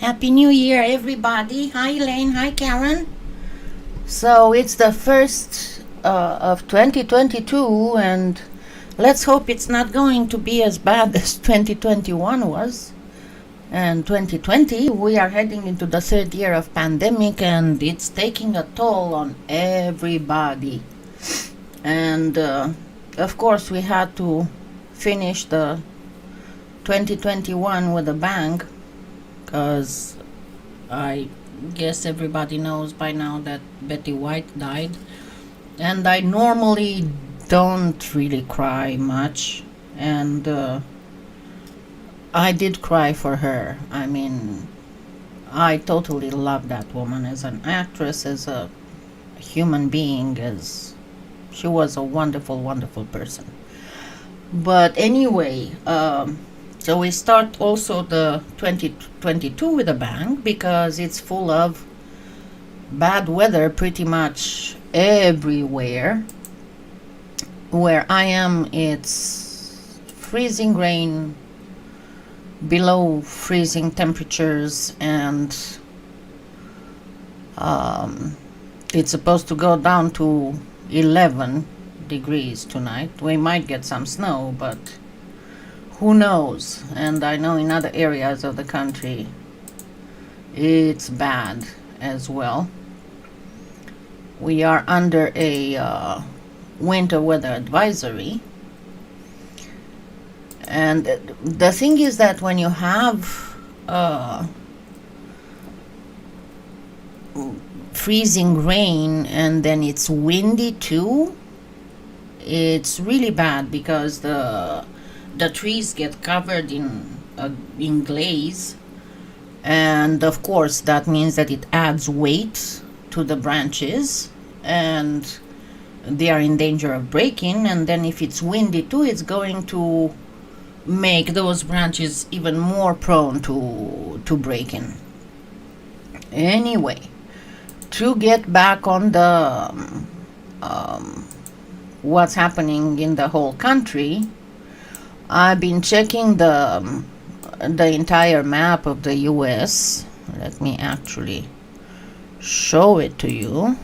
Happy New Year, everybody. Hi, Elaine. Hi, Karen. So it's the first of 2022, and let's hope it's not going to be as bad as 2021 was. And 2020, we are heading into the third year of pandemic, and it's taking a toll on everybody. And of course, we had to finish the 2021 with a bang, because I guess everybody knows by now that Betty White died. And I normally don't really cry much, and I did cry for her. I mean, I totally love that woman as an actress, as a human being, as she was a wonderful, wonderful person. But anyway, so we start also the 2022 with a bang, because it's full of bad weather pretty much everywhere. Where I am, it's freezing rain, below freezing temperatures, and it's supposed to go down to 11 degrees tonight. We might get some snow, but who knows? And I know in other areas of the country it's bad as well. We are under a winter weather advisory. And the thing is that when you have freezing rain and then it's windy too, it's really bad, because the trees get covered in glaze, and of course that means that it adds weight to the branches, and they are in danger of breaking. And then if it's windy too, it's going to make those branches even more prone to breaking. Anyway, to get back on the what's happening in the whole country, I've been checking the entire map of the US. Let me actually show it to you.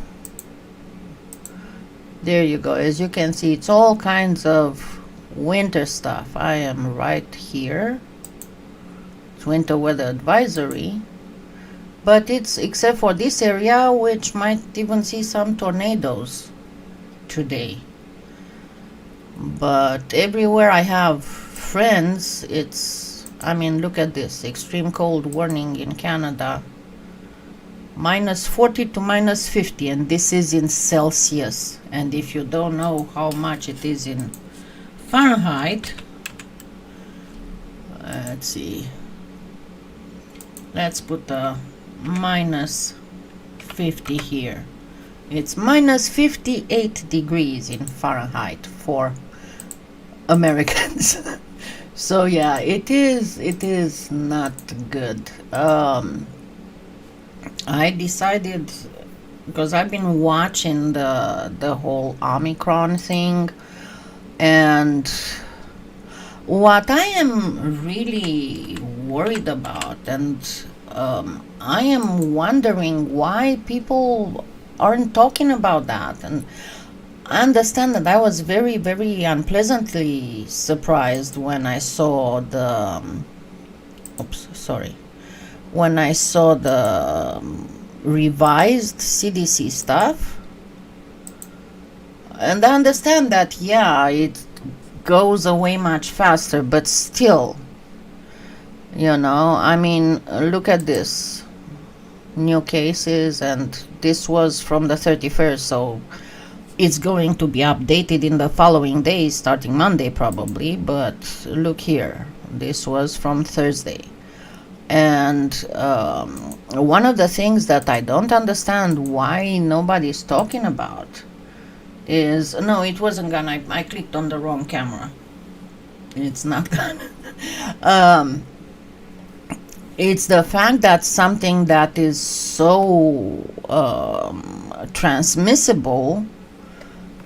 There you go. As you can see, it's all kinds of winter stuff. I am right here. It's winter weather advisory. But it's except for this area, which might even see some tornadoes today. But everywhere I have friends, I mean, look at this. Extreme cold warning in Canada. -40 to -50, and this is in Celsius. And if you don't know how much it is in Fahrenheit, let's see. Let's put a -50 here. It's -58 degrees in Fahrenheit for Americans. So yeah, it is not good. I decided, because I've been watching the whole Omicron thing, and what I am really worried about, and I am wondering why people aren't talking about that. And I understand that I was very, very unpleasantly surprised when I saw the when I saw the revised CDC stuff. And I understand that, yeah, it goes away much faster, but still, I mean, look at this. New cases, and this was from the 31st, so it's going to be updated in the following days, starting Monday probably. But look here, this was from Thursday. And one of the things that I don't understand why nobody's talking about is, no, it wasn't gonna, I clicked on the wrong camera. It's not gonna. It's the fact that something that is so transmissible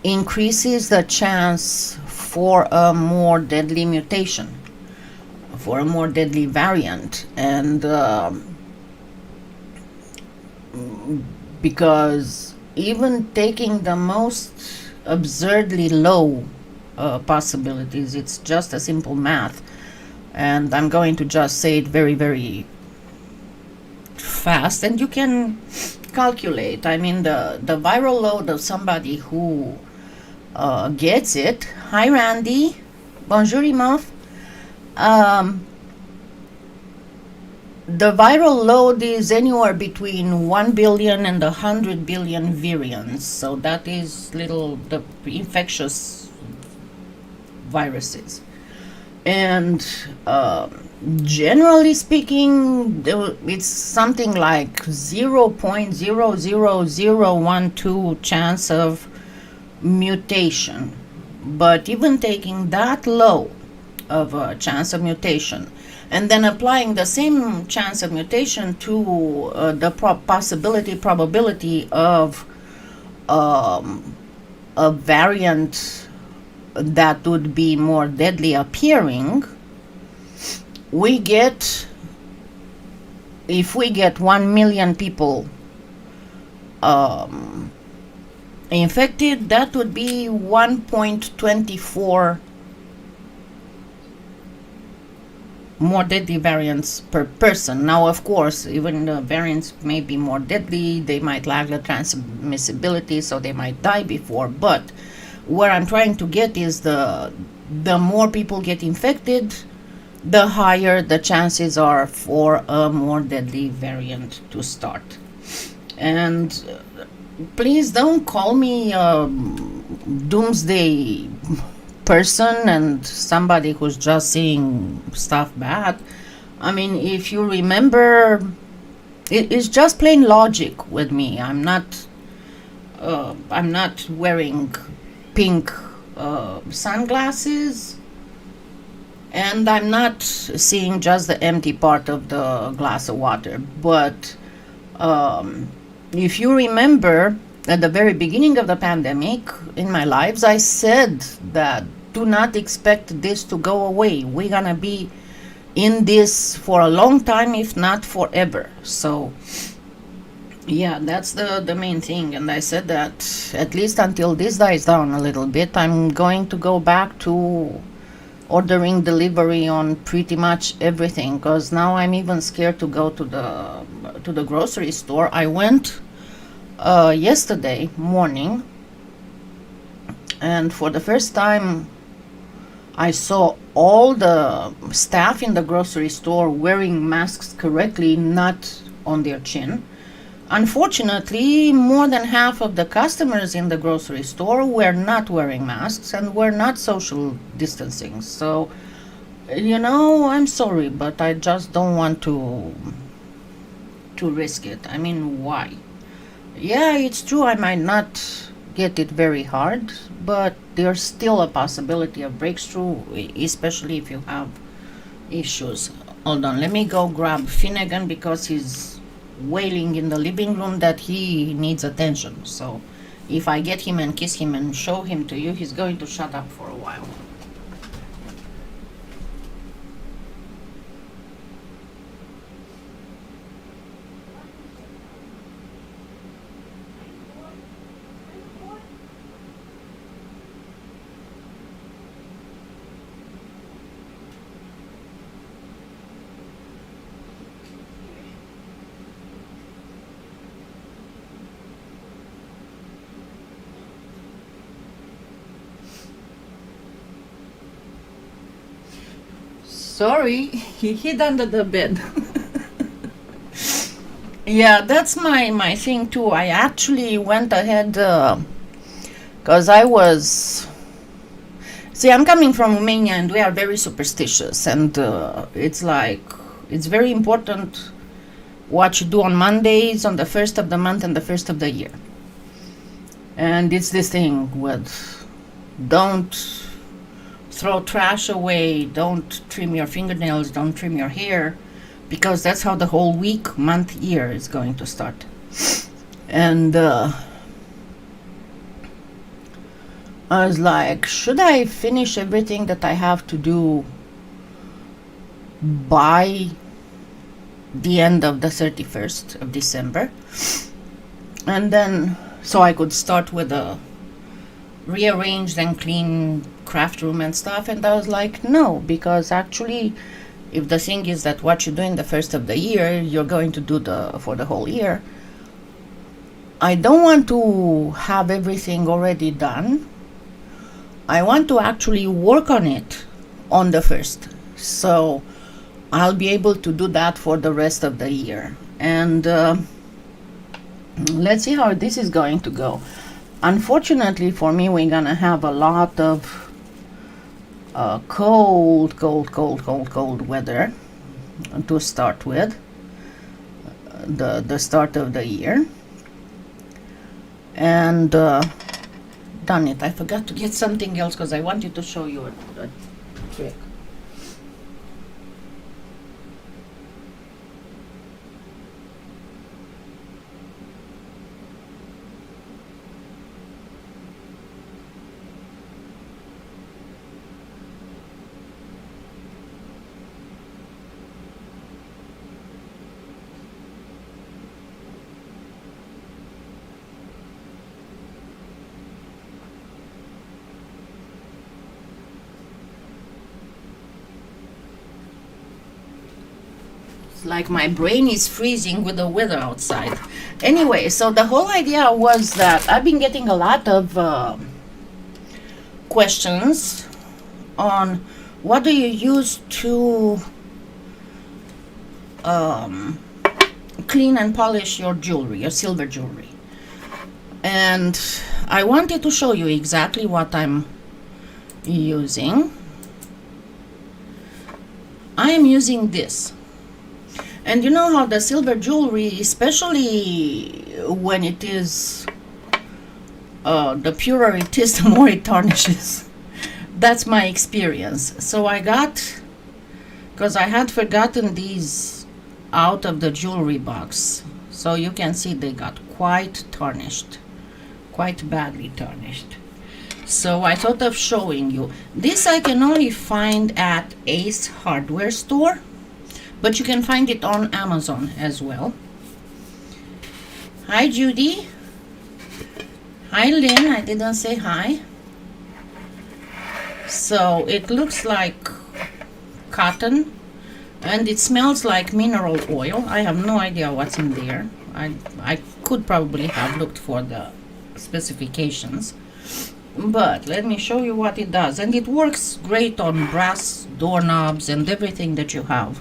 increases the chance for a more deadly mutation, for a more deadly variant. And because even taking the most absurdly low possibilities, it's just a simple math. And I'm going to just say it very, very fast, and you can calculate. I mean, the viral load of somebody who gets it. Hi, Randy. Bonjour, Imaf. The viral load is anywhere between 1 billion and 100 billion virions. So that is the infectious viruses. And generally speaking, it's something like 0.00012 chance of mutation. But even taking that low of a chance of mutation, and then applying the same chance of mutation to the probability of a variant that would be more deadly appearing, we get, if we get 1 million people infected, that would be 1.24 more deadly variants per person. Now, of course, even the variants may be more deadly, they might lack the transmissibility, so they might die before. But where I'm trying to get is the more people get infected, the higher the chances are for a more deadly variant to start. And please don't call me a doomsday person and somebody who's just seeing stuff bad. I mean, if you remember, it's just plain logic with me. I'm not wearing pink sunglasses, and I'm not seeing just the empty part of the glass of water. But if you remember, at the very beginning of the pandemic in my lives, I said that do not expect this to go away. We're gonna be in this for a long time, if not forever. So yeah, that's the main thing. And I said that at least until this dies down a little bit, I'm going to go back to ordering delivery on pretty much everything, because now I'm even scared to go to the grocery store. I went yesterday morning, and for the first time I saw all the staff in the grocery store wearing masks correctly, not on their chin. Unfortunately, more than half of the customers in the grocery store were not wearing masks and were not social distancing. So, I'm sorry, but I just don't want to risk it. I mean, why? Yeah, it's true, I might not get it very hard, but there's still a possibility of breakthrough, especially if you have issues. Hold on, let me go grab Finnegan because he's wailing in the living room that he needs attention. So if I get him and kiss him and show him to you, he's going to shut up for a while. Sorry, he hid under the bed. Yeah, that's my thing too. I actually went ahead because I'm coming from Romania and we are very superstitious, and it's very important what you do on Mondays, on the first of the month and the first of the year. And it's this thing with don't throw trash away, don't trim your fingernails, don't trim your hair, because that's how the whole week, month, year is going to start. And I was like, should I finish everything that I have to do by the end of the 31st of December. And then, so I could start with a rearranged and clean craft room and stuff. And I was like, no, because actually, if the thing is that what you do in the first of the year, you're going to do for the whole year, I don't want to have everything already done. I want to actually work on it on the first. So I'll be able to do that for the rest of the year. And let's see how this is going to go. Unfortunately for me, we're gonna have a lot of cold weather to start with, the start of the year. And darn it, I forgot to get something else because I wanted to show you a trick. Like my brain is freezing with the weather outside. Anyway, so the whole idea was that I've been getting a lot of questions on what do you use to clean and polish your jewelry, your silver jewelry. And I wanted to show you exactly what I'm using. I am using this. And you know how the silver jewelry, especially when it is, the purer it is, the more it tarnishes. That's my experience. So I got, because I had forgotten these out of the jewelry box. So you can see they got quite tarnished, quite badly tarnished. So I thought of showing you. This I can only find at Ace Hardware Store, but you can find it on Amazon as well. Hi, Judy. Hi, Lynn. I didn't say hi. So it looks like cotton, and it smells like mineral oil. I have no idea what's in there. I could probably have looked for the specifications, but let me show you what it does. And it works great on brass doorknobs and everything that you have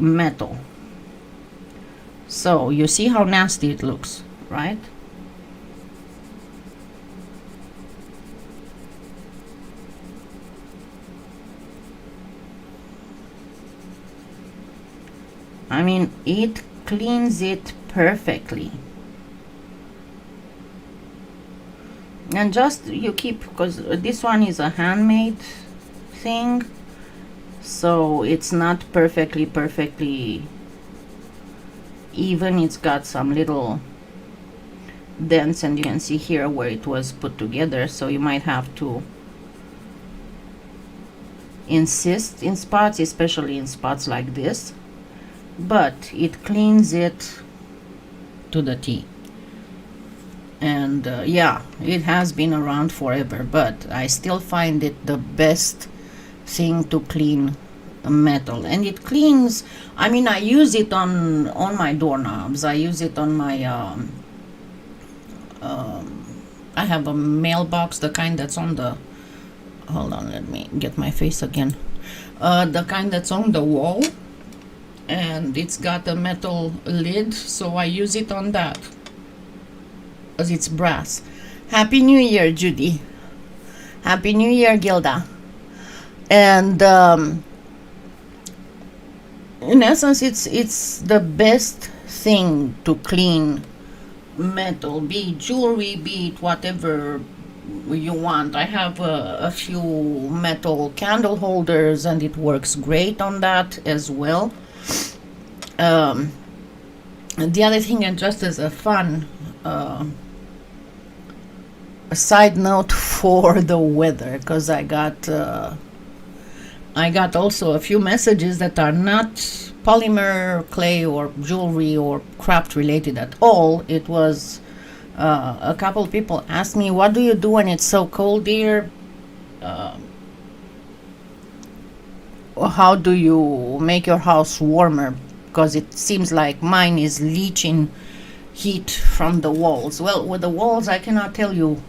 metal. So you see how nasty it looks, right? I mean, it cleans it perfectly. And just you keep, because this one is a handmade thing, so it's not perfectly even. It's got some little dents, and you can see here where it was put together, so you might have to insist in spots, especially in spots like this, but it cleans it to the T. And yeah, it has been around forever, but I still find it the best thing to clean metal. And it cleans, I mean, I use it on my doorknobs. I use it on my I have a mailbox, the kind that's on the, hold on, let me get my face again, the kind that's on the wall, and it's got a metal lid, so I use it on that because it's brass. Happy New Year, Judy. Happy New Year, Gilda. And in essence, it's the best thing to clean metal, be it jewelry, be it whatever you want. I have a few metal candle holders, and it works great on that as well. The other thing, and just as a fun a side note for the weather, because I got I got also a few messages that are not polymer clay or jewelry or craft related at all. It was a couple people asked me, what do you do when it's so cold, dear? How do you make your house warmer? Because it seems like mine is leaching heat from the walls. Well, with the walls, I cannot tell you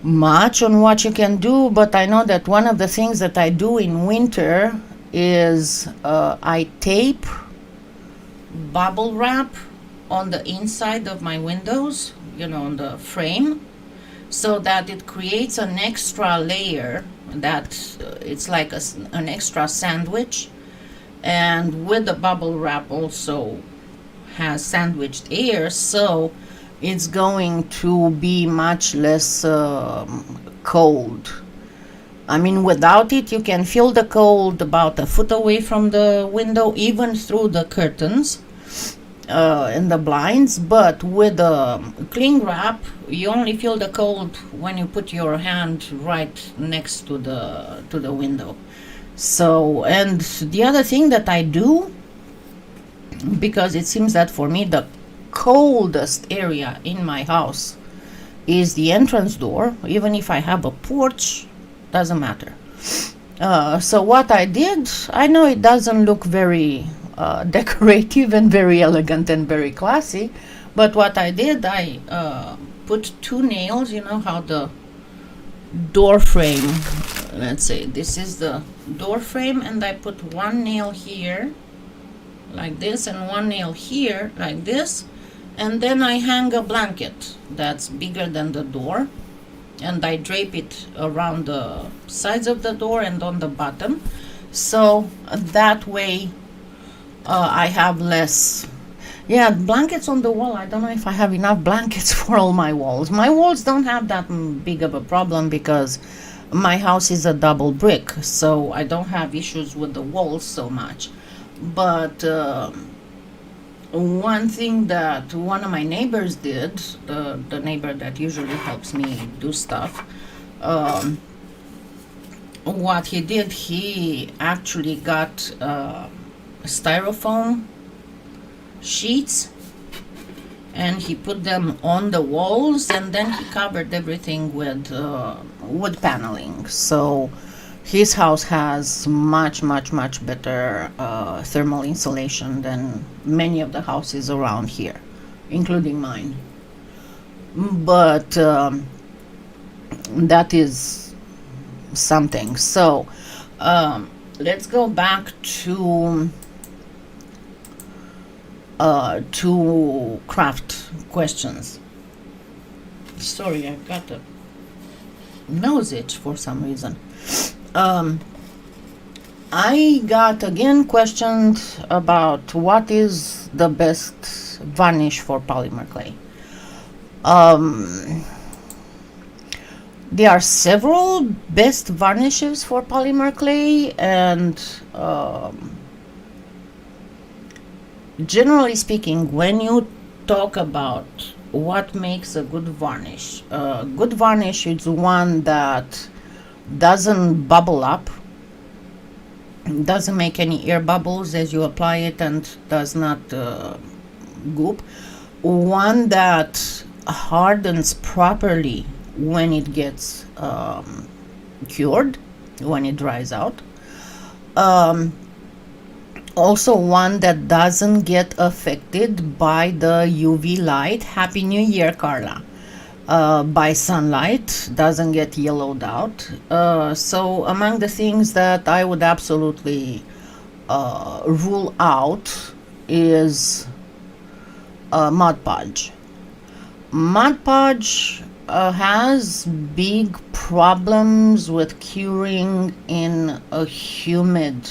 much on what you can do, but I know that one of the things that I do in winter is I tape bubble wrap on the inside of my windows, on the frame, so that it creates an extra layer that it's like an extra sandwich. And with the bubble wrap also has sandwiched air, so it's going to be much less cold. I mean, without it, you can feel the cold about a foot away from the window, even through the curtains and the blinds. But with the cling wrap, you only feel the cold when you put your hand right next to the window. So, and the other thing that I do, because it seems that for me the coldest area in my house is the entrance door. Even if I have a porch, doesn't matter. So what I did, I know it doesn't look very decorative and very elegant and very classy, but what I did, I put 2 nails. You know how the door frame, let's say this is the door frame, and I put 1 nail here like this and 1 nail here like this, and then I hang a blanket that's bigger than the door, and I drape it around the sides of the door and on the bottom, so that way I have less. Yeah, blankets on the wall. I don't know if I have enough blankets for all my walls. My walls don't have that big of a problem because my house is a double brick, so I don't have issues with the walls so much. But one thing that one of my neighbors did, the neighbor that usually helps me do stuff, what he did, he actually got styrofoam sheets and he put them on the walls, and then he covered everything with wood paneling. So his house has much better thermal insulation than many of the houses around here, including mine. But that is something. So let's go back to craft questions. Sorry, I got a nose itch for some reason. I got again questions about what is the best varnish for polymer clay. There are several best varnishes for polymer clay, and generally speaking, when you talk about what makes a good varnish is one that doesn't bubble up, doesn't make any air bubbles as you apply it, and does not goop. One that hardens properly when it gets cured, when it dries out. Also one that doesn't get affected by the UV light. Happy New Year, Carla. By sunlight, doesn't get yellowed out. So among the things that I would absolutely rule out is Mod Podge. Mod Podge has big problems with curing in humid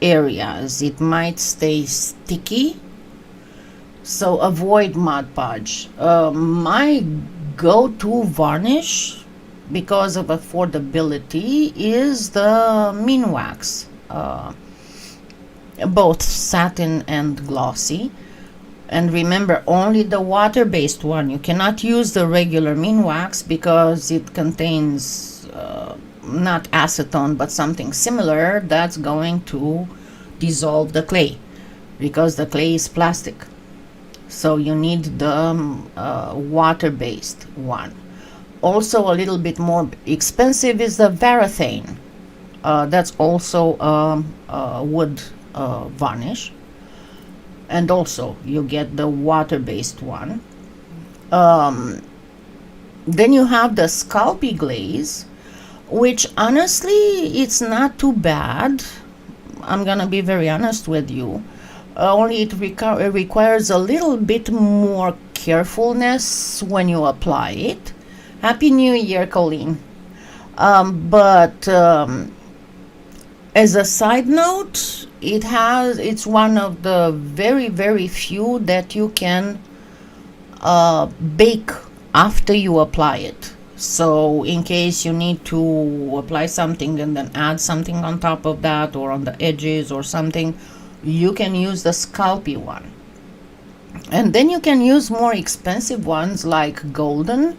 areas. It might stay sticky, so avoid Mod Podge. My go-to varnish, because of affordability, is the Minwax, both satin and glossy. And remember, only the water-based one. You cannot use the regular Minwax because it contains not acetone but something similar, that's going to dissolve the clay because the clay is plastic. So you need the water-based one. Also a little bit more expensive is the varathane. That's also wood varnish, and also you get the water-based one. Then you have the Sculpey glaze, which honestly it's not too bad. I'm gonna be very honest with you. Only it requires a little bit more carefulness when you apply it. Happy New Year, Colleen. But as a side note, it's one of the very, very few that you can bake after you apply it. So in case you need to apply something and then add something on top of that or on the edges or something, you can use the Sculpey one. And then you can use more expensive ones like golden,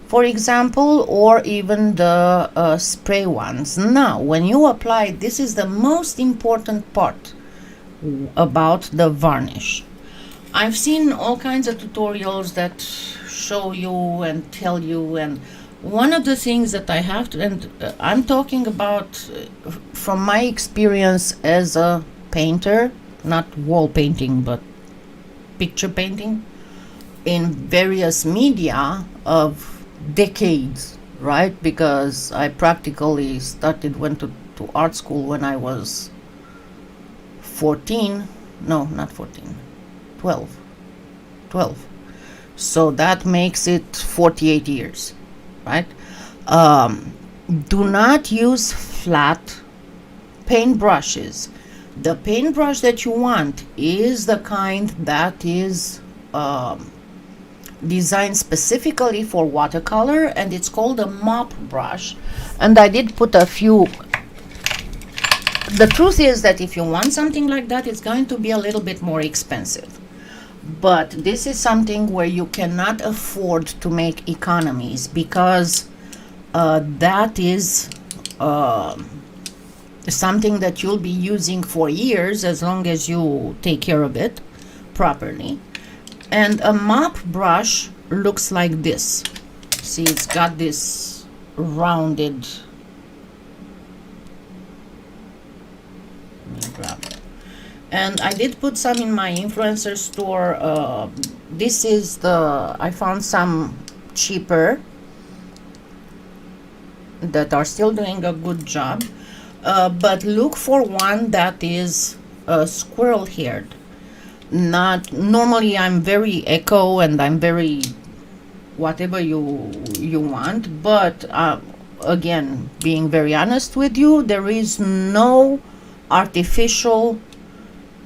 for example, or even the spray ones. Now, when you apply, this is the most important part about the varnish. I've seen all kinds of tutorials that show you and tell you, and one of the things that I have to, and I'm talking about from my experience as a painter, not wall painting, but picture painting in various media of decades, right? Because I practically went to art school when I was 14, no, not 14, 12. So that makes it 48 years, right? Do not use flat paintbrushes. The paintbrush that you want is the kind that is designed specifically for watercolor, and it's called a mop brush. And I did put a few. The truth is that if you want something like that, it's going to be a little bit more expensive. But this is something where you cannot afford to make economies, because that is something that you'll be using for years as long as you take care of it properly. And a mop brush looks like this. See, it's got this rounded. Let me grab it. And I did put some in my influencer store. This is I found some cheaper that are still doing a good job. But look for one that is squirrel haired. Not normally I'm very eco and I'm very whatever you want, but again, being very honest with you, there is no artificial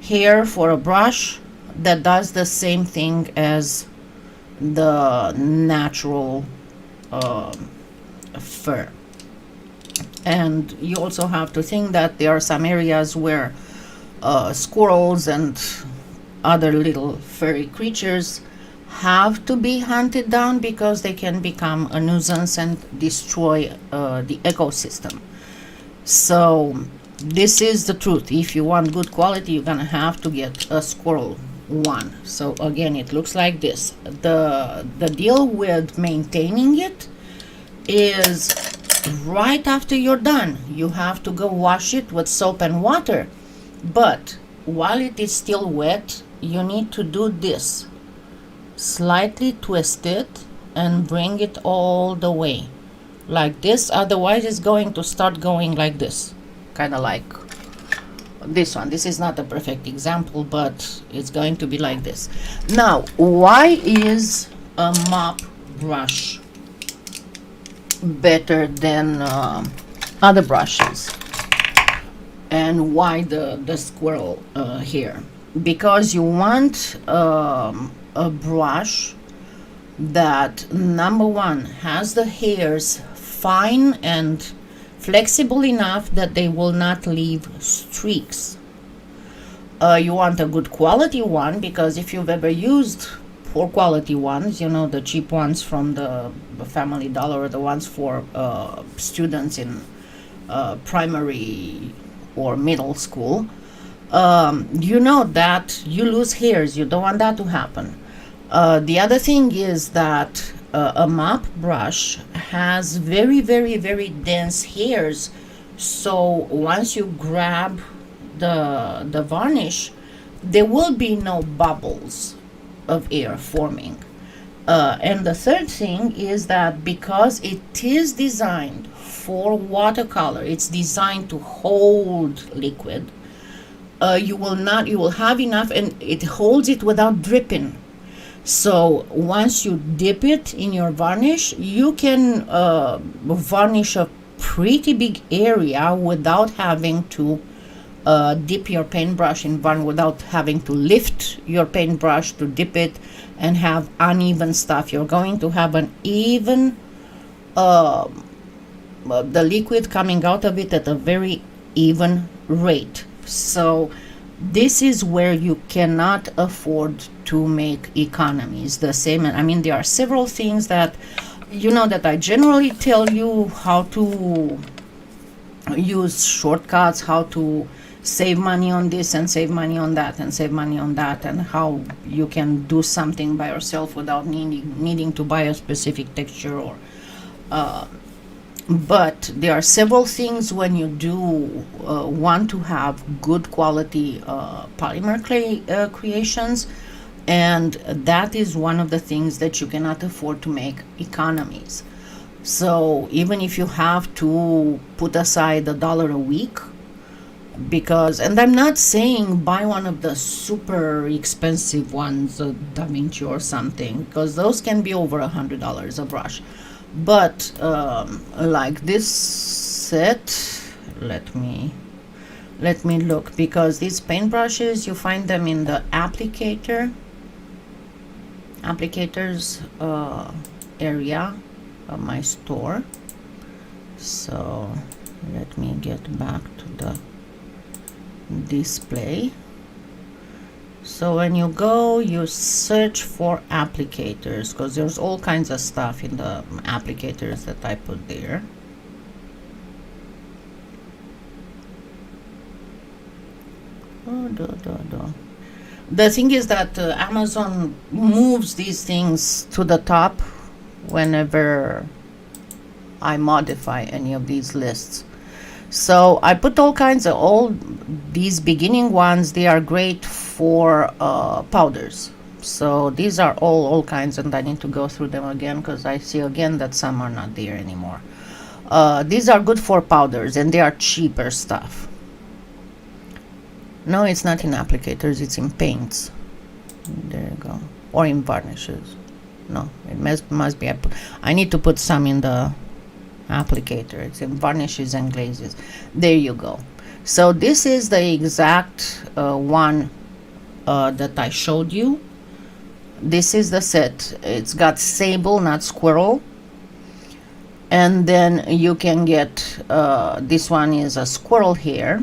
hair for a brush that does the same thing as the natural fur. And you also have to think that there are some areas where squirrels and other little furry creatures have to be hunted down because they can become a nuisance and destroy the ecosystem. So this is the truth. If you want good quality, you're gonna have to get a squirrel one. So again, it looks like this. The deal with maintaining it is right after you're done, you have to go wash it with soap and water. But while it is still wet, you need to do this. Slightly twist it and bring it all the way like this, otherwise it's going to start going like this, kind of like this one. This is not a perfect example, but it's going to be like this. Now, why is a mop brush better than other brushes, and why the squirrel here? Because you want a brush that, number one, has the hairs fine and flexible enough that they will not leave streaks. You want a good quality one, because if you've ever used poor quality ones, you know, the cheap ones from the Family Dollar, or the ones for students in primary or middle school, you know that you lose hairs. You don't want that to happen. The other thing is that a mop brush has very, very, very dense hairs. So once you grab the varnish, there will be no bubbles of air forming. And the third thing is that because it is designed for watercolor, it's designed to hold liquid. You will have enough, and it holds it without dripping. So once you dip it in your varnish, you can varnish a pretty big area without having to dip your paintbrush in varnish, without having to lift your paintbrush to dip it and have uneven stuff. You're going to have an even the liquid coming out of it at a very even rate. So this is where you cannot afford to make economies. The same, I mean, there are several things that, you know, that I generally tell you how to use shortcuts, how to save money on this and save money on that and save money on that, and how you can do something by yourself without needing to buy a specific texture or but there are several things when you do want to have good quality polymer clay creations, and that is one of the things that you cannot afford to make economies. So even if you have to put aside $1 a week, because, and I'm not saying buy one of the super expensive ones, a Da Vinci or something, because those can be over $100 a brush. But like this set, let me look, because these paintbrushes, you find them in the applicators area of my store. So let me get back to the display. So when you go, you search for applicators, because there's all kinds of stuff in the applicators that I put there. The thing is that Amazon moves these things to the top whenever I modify any of these lists. So I put all kinds of, all these beginning ones, they are great for powders. So these are all kinds, and I need to go through them again because I see again that some are not there anymore. These are good for powders, and they are cheaper stuff. No, it's not in applicators, it's in paints. There you go. Or in varnishes. No, it must be. I need to put some in the applicator. It's in varnishes and glazes. There you go. So this is the exact one that I showed you. This is the set. It's got sable, not squirrel. And then you can get this one is a squirrel hair.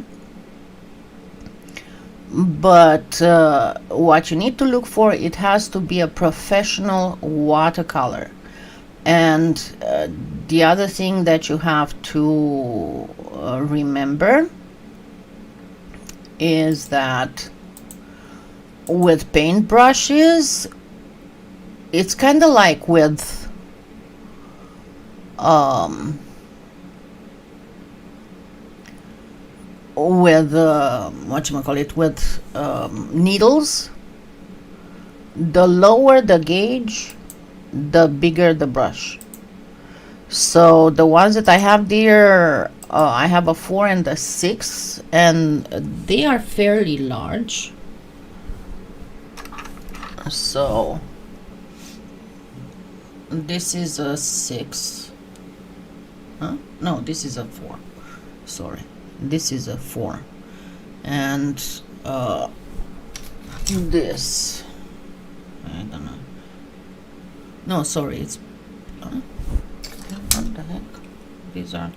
But what you need to look for, it has to be a professional watercolor. And the other thing that you have to remember is that with paintbrushes, it's kind of like with whatchamacallit, with needles. The lower the gauge, the bigger the brush. So the ones that I have there, I have a 4 and a 6, and they are fairly large. So this is a 6. No, this is a 4. Sorry, this is a 4, and this, I don't know. No, sorry, it's what the heck? These are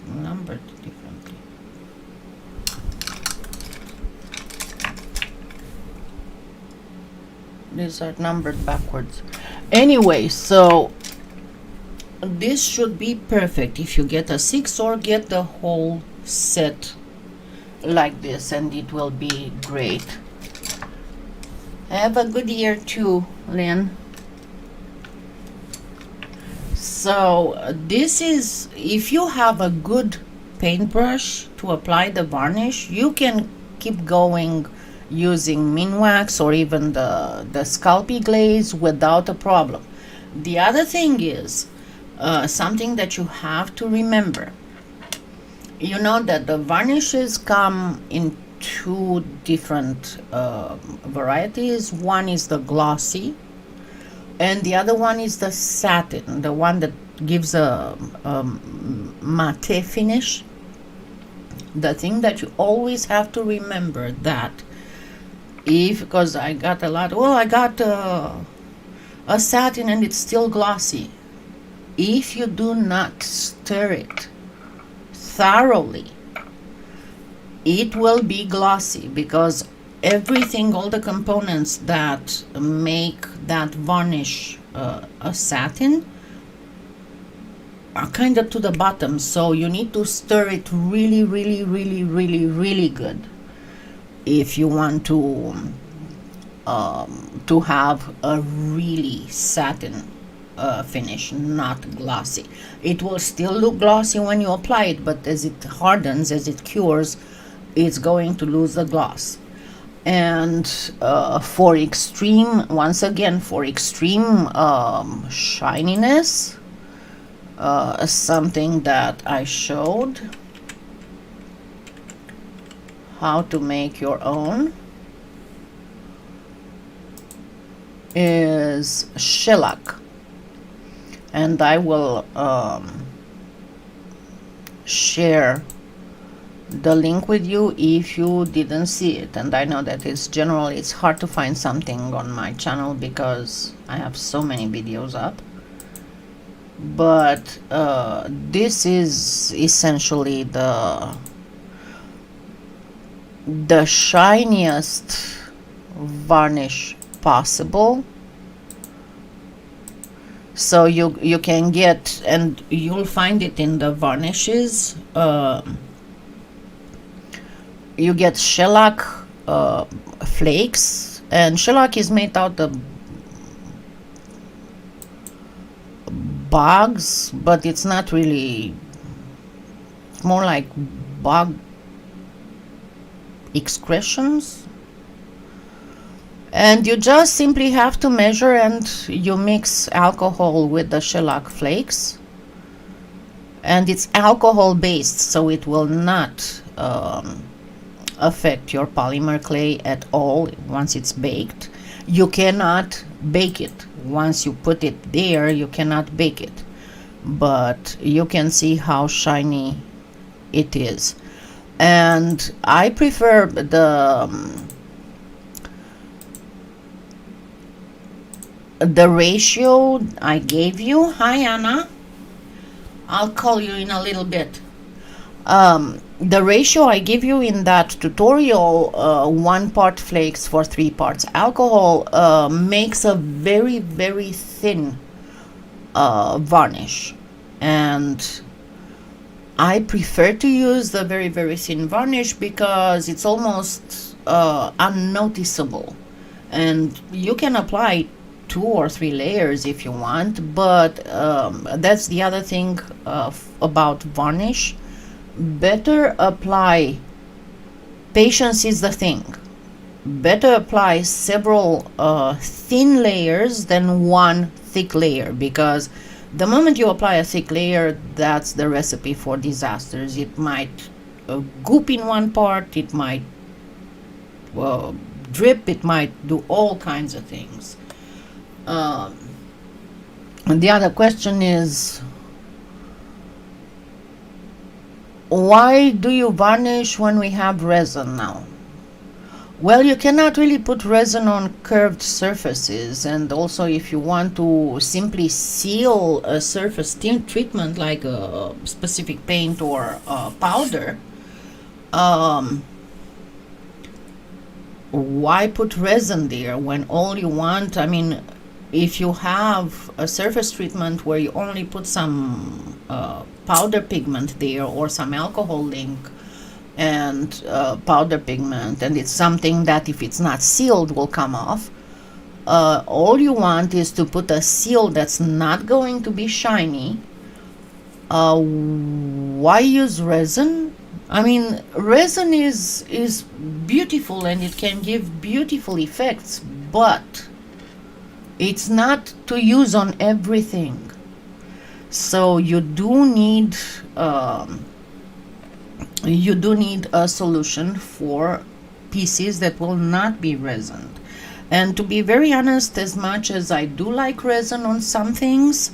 numbered differently. These are numbered backwards. Anyway, so this should be perfect if you get a 6 or get the whole set like this, and it will be great. Have a good year too, Lynn. So this is, if you have a good paintbrush to apply the varnish, you can keep going using Minwax or even the Sculpey glaze without a problem. The other thing is something that you have to remember. You know that the varnishes come in two different varieties. One is the glossy, and the other one is the satin, the one that gives a matte finish. The thing that you always have to remember that because I got a lot, well, I got a satin and it's still glossy. If you do not stir it thoroughly, it will be glossy, because everything, all the components that make that varnish a satin are kind of to the bottom, so you need to stir it really, really, really, really, really good if you want to have a really satin finish, not glossy. It will still look glossy when you apply it, but as it hardens, as it cures, it's going to lose the gloss. And for extreme, once again, for extreme shininess, something that I showed how to make your own is shellac, and I will share the link with you if you didn't see it. And I know that it's generally it's hard to find something on my channel because I have so many videos up, but this is essentially the shiniest varnish possible. So you can get, and you'll find it in the varnishes, you get shellac flakes, and shellac is made out of bugs, but it's not really, it's more like bug excretions. And you just simply have to measure, and you mix alcohol with the shellac flakes, and it's alcohol based, so it will not affect your polymer clay at all once it's baked. You cannot bake it. Once you put it there, you cannot bake it, but you can see how shiny it is. And I prefer the ratio I gave you. Hi Anna, I'll call you in a little bit. The ratio I give you in that tutorial, 1 part flakes for 3 parts alcohol, makes a very, very thin varnish, and I prefer to use the very, very thin varnish because it's almost unnoticeable, and you can apply 2 or 3 layers if you want, but that's the other thing about varnish. Better apply, patience is the thing. Better apply several thin layers than one thick layer, because the moment you apply a thick layer, that's the recipe for disasters. It might goop in one part, it might drip, it might do all kinds of things. And the other question is, why do you varnish when we have resin now? Well, you cannot really put resin on curved surfaces, and also if you want to simply seal a surface treatment like a specific paint or powder, why put resin there when all you want, I mean, if you have a surface treatment where you only put some powder pigment there, or some alcohol link and powder pigment, and it's something that if it's not sealed will come off, all you want is to put a seal that's not going to be shiny. Why use resin? I mean, resin is beautiful and it can give beautiful effects, but it's not to use on everything. So you do need a solution for pieces that will not be resined. And to be very honest, as much as I do like resin on some things,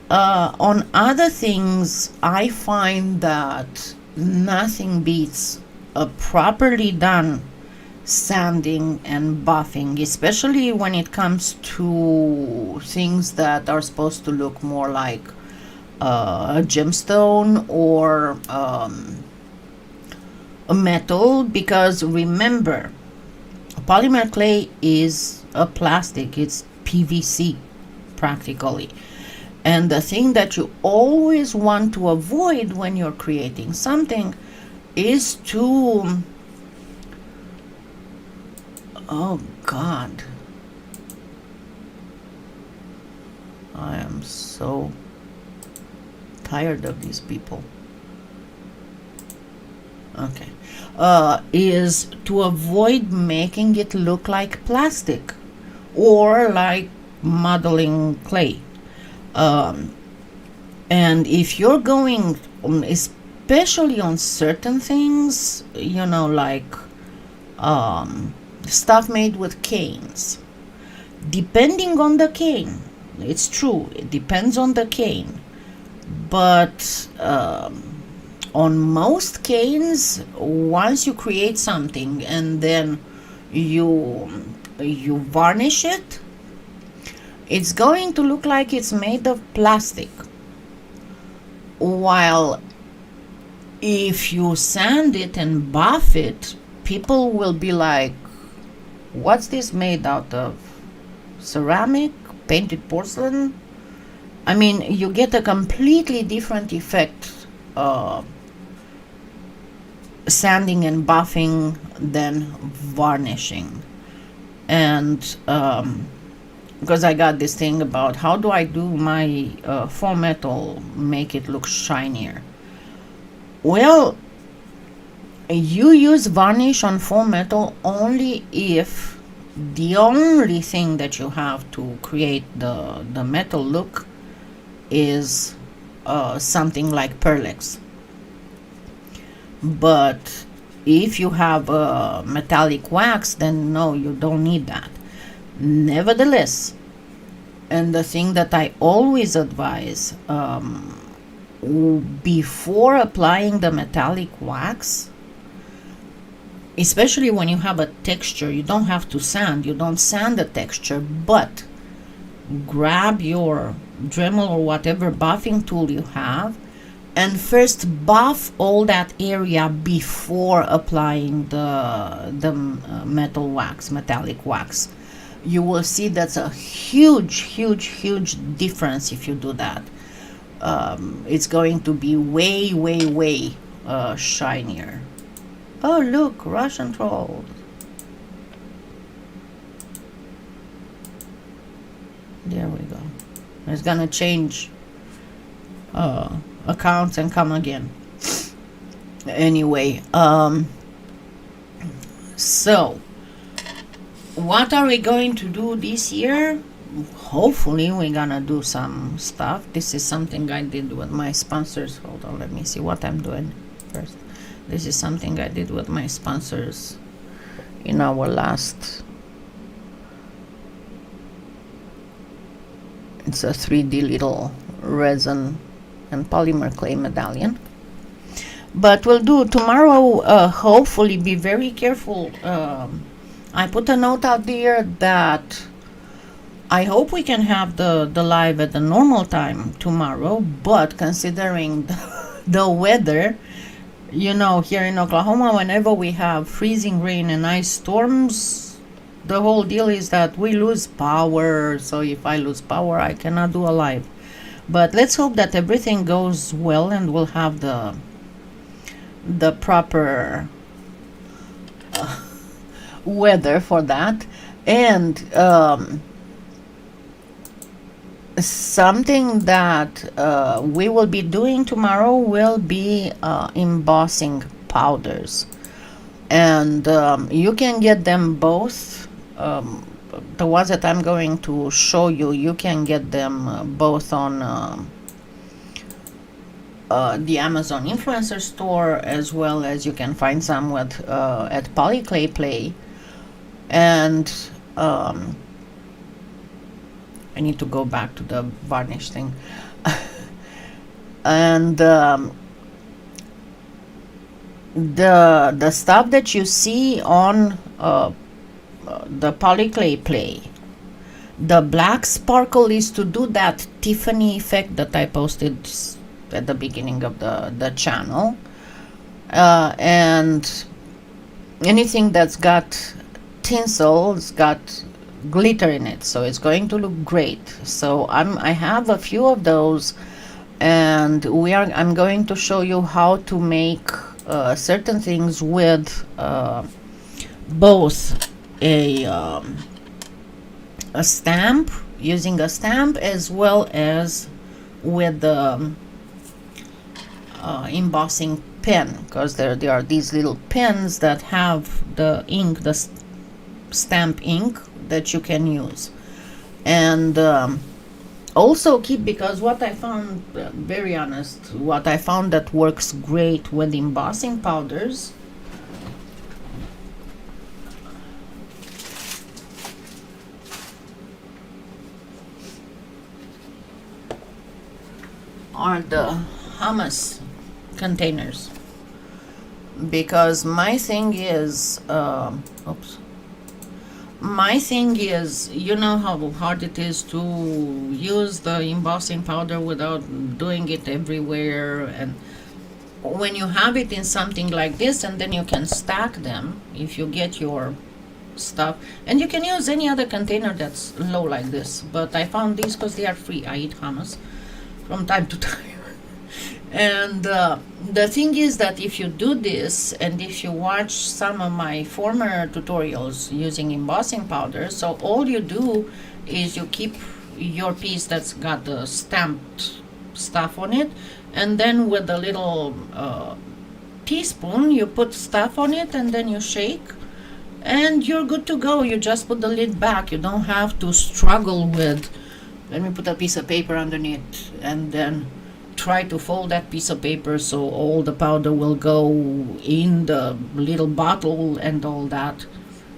on other things I find that nothing beats a properly done sanding and buffing, especially when it comes to things that are supposed to look more like a gemstone or a metal. Because remember, polymer clay is a plastic, it's PVC practically. And the thing that you always want to avoid when you're creating something is to, oh God, I am so tired of these people. Okay. Is to avoid making it look like plastic or like modeling clay. And if you're going, especially on certain things, you know, like stuff made with canes, depending on the cane, it's true, it depends on the cane, but on most canes, once you create something and then you varnish it, it's going to look like it's made of plastic. While if you sand it and buff it, people will be like, what's this made out of? Ceramic? Painted porcelain? I mean, you get a completely different effect sanding and buffing than varnishing. And because I got this thing about how do I do my foam metal, make it look shinier. Well, you use varnish on foam metal only if the only thing that you have to create the metal look is something like Perlex. But if you have a metallic wax, then no, you don't need that. Nevertheless, and the thing that I always advise, before applying the metallic wax, especially when you have a texture, you don't have to sand, you don't sand the texture, but grab your Dremel or whatever buffing tool you have and first buff all that area before applying the metallic wax. You will see that's a huge difference if you do that. It's going to be way shinier. Oh look, Russian trolls. There we go. It's gonna change accounts and come again. Anyway, so what are we going to do this year? Hopefully we're gonna do some stuff. This is something I did with my sponsors. Hold on, let me see what I'm doing first. This is something I did with my sponsors in our last, it's a 3D little resin and polymer clay medallion. But we'll do tomorrow, hopefully be very careful. I put a note out there that I hope we can have the live at the normal time tomorrow, but considering the weather, You know, here in Oklahoma, whenever we have freezing rain and ice storms, the whole deal is that we lose power. So if I lose power, I cannot do a live. But let's hope that everything goes well and we'll have the proper weather for that. And something that we will be doing tomorrow will be embossing powders, and you can get them both. The ones that I'm going to show you, you can get them both on the Amazon influencer store, as well as you can find some with at PolyClay Play. And I need to go back to the varnish thing. And the stuff that you see on the PolyClay Play, the black sparkle is to do that Tiffany effect that I posted at the beginning of the channel. And anything that's got tinsel, it's got glitter in it, so it's going to look great. So I have a few of those, and I'm going to show you how to make certain things with both a stamp, using a stamp, as well as with the embossing pen, because there are these little pens that have the ink, the stamp ink that you can use. And also keep, because what I found, very honest, what I found that works great with embossing powders are the hummus containers, because my thing is you know how hard it is to use the embossing powder without doing it everywhere. And when you have it in something like this, and then you can stack them if you get your stuff, and you can use any other container that's low like this, but I found these because they are free. I eat hummus from time to time. And the thing is that if you do this, and if you watch some of my former tutorials using embossing powder, so all you do is you keep your piece that's got the stamped stuff on it, and then with a little teaspoon you put stuff on it, and then you shake, and you're good to go. You just put the lid back. You don't have to struggle with, let me put a piece of paper underneath, and then try to fold that piece of paper so all the powder will go in the little bottle and all that.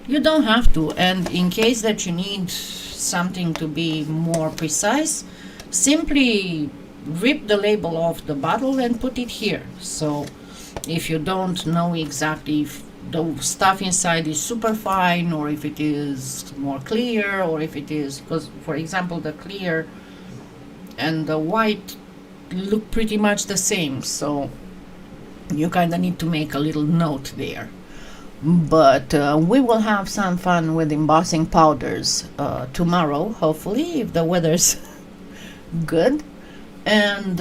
You don't have to. And in case that you need something to be more precise, simply rip the label off the bottle and put it here. So if you don't know exactly if the stuff inside is super fine, or if it is more clear, or if it is, because for example the clear and the white look pretty much the same, so you kind of need to make a little note there. But we will have some fun with embossing powders tomorrow, hopefully, if the weather's good. And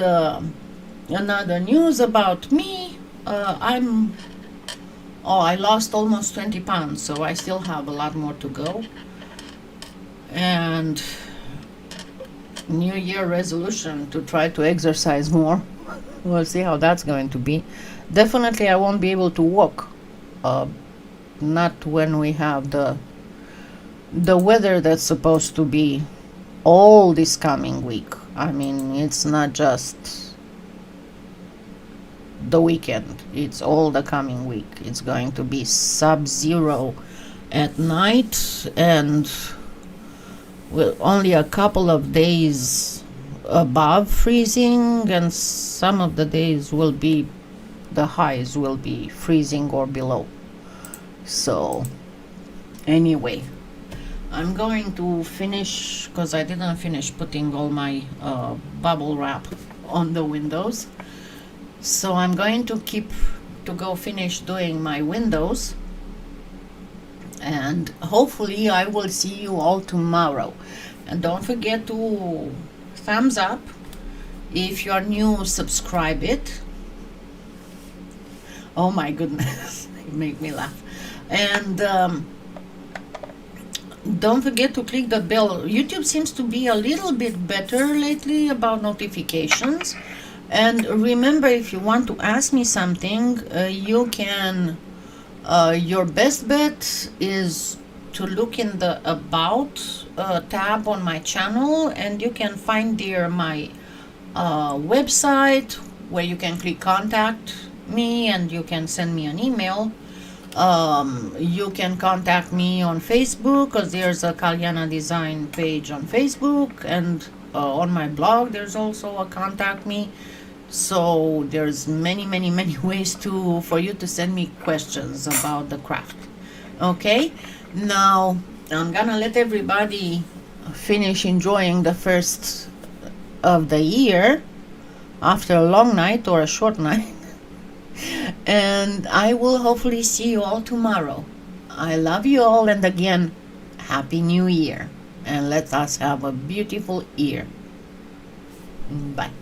another news about me, I lost almost 20 pounds, so I still have a lot more to go. And New Year resolution to try to exercise more. We'll see how that's going to be. Definitely I won't be able to walk, not when we have the weather that's supposed to be all this coming week. I mean, it's not just the weekend, it's all the coming week. It's going to be sub-zero at night, and with only a couple of days above freezing, and some of the days will be, the highs will be freezing or below. So anyway, I'm going to finish, because I didn't finish putting all my bubble wrap on the windows, so I'm going to keep to go finish doing my windows, and hopefully I will see you all tomorrow. And don't forget to thumbs up. If you're new, subscribe it. Oh my goodness, you make me laugh. And don't forget to click the bell. YouTube seems to be a little bit better lately about notifications. And remember, if you want to ask me something, you can, your best bet is to look in the About tab on my channel, and you can find there my website where you can click contact me and you can send me an email. You can contact me on Facebook, because there's a Kalyana design page on Facebook, and on my blog there's also a contact me. So there's many ways for you to send me questions about the craft. Okay, now I'm gonna let everybody finish enjoying the first of the year after a long night or a short night. And I will hopefully see you all tomorrow. I love you all, and again, Happy New Year. And let us have a beautiful year. Bye.